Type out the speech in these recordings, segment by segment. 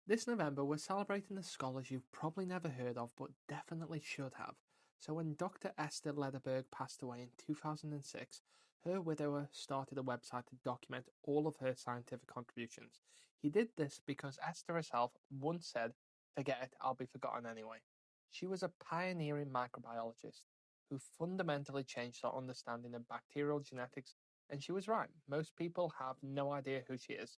This November, we're celebrating the scholars you've probably never heard of but definitely should have. So, when Dr. Esther Lederberg passed away in 2006, her widower started a website to document all of her scientific contributions. He did this because Esther herself once said, "Forget it, I'll be forgotten anyway." She was a pioneering microbiologist who fundamentally changed our understanding of bacterial genetics, and she was right. Most people have no idea who she is.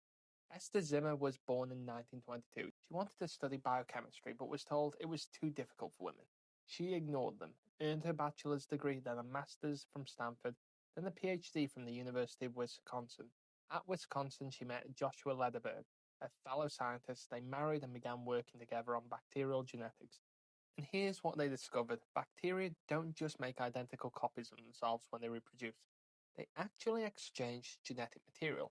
Esther Zimmer was born in 1922. She wanted to study biochemistry but was told it was too difficult for women. She ignored them, earned her bachelor's degree, then a master's from Stanford, then a PhD from the University of Wisconsin. At Wisconsin, she met Joshua Lederberg, a fellow scientist. They married and began working together on bacterial genetics. And here's what they discovered: bacteria don't just make identical copies of themselves when they reproduce, they actually exchange genetic material,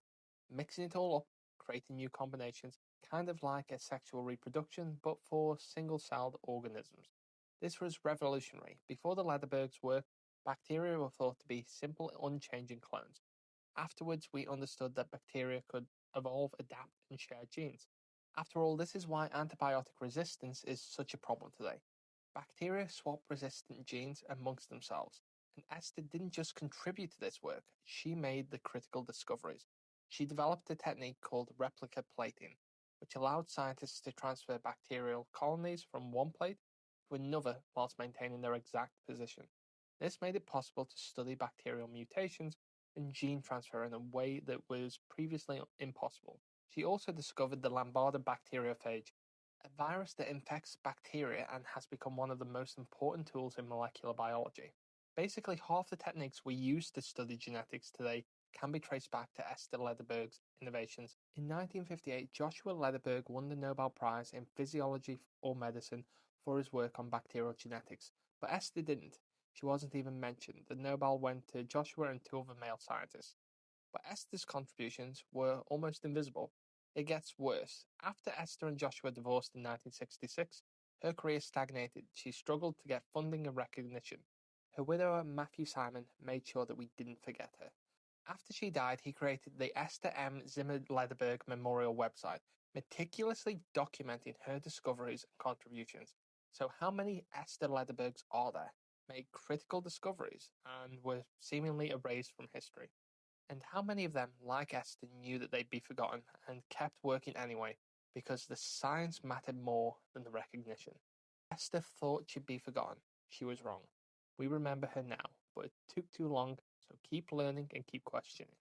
mixing it all up, creating new combinations, kind of like asexual reproduction, but for single celled organisms. This was revolutionary. Before the Lederbergs' work, bacteria were thought to be simple, unchanging clones. Afterwards, we understood that bacteria could evolve, adapt, and share genes. After all, this is why antibiotic resistance is such a problem today. Bacteria swap resistant genes amongst themselves, and Esther didn't just contribute to this work, she made the critical discoveries. She developed a technique called replica plating, which allowed scientists to transfer bacterial colonies from one plate to another whilst maintaining their exact position. This made it possible to study bacterial mutations and gene transfer in a way that was previously impossible. She also discovered the Lambda bacteriophage, a virus that infects bacteria and has become one of the most important tools in molecular biology. Basically, half the techniques we use to study genetics today can be traced back to Esther Lederberg's innovations. In 1958, Joshua Lederberg won the Nobel Prize in Physiology or Medicine for his work on bacterial genetics, but Esther didn't. She wasn't even mentioned. The Nobel went to Joshua and two other male scientists. But Esther's contributions were almost invisible. It gets worse. After Esther and Joshua divorced in 1966, her career stagnated. She struggled to get funding and recognition. Her widower, Matthew Simon, made sure that we didn't forget her. After she died, he created the Esther M. Zimmer Lederberg Memorial website, meticulously documenting her discoveries and contributions. So, how many Esther Lederbergs are there? Made critical discoveries and were seemingly erased from history. And how many of them, like Esther, knew that they'd be forgotten and kept working anyway because the science mattered more than the recognition? Esther thought she'd be forgotten. She was wrong. We remember her now, but it took too long, so keep learning and keep questioning.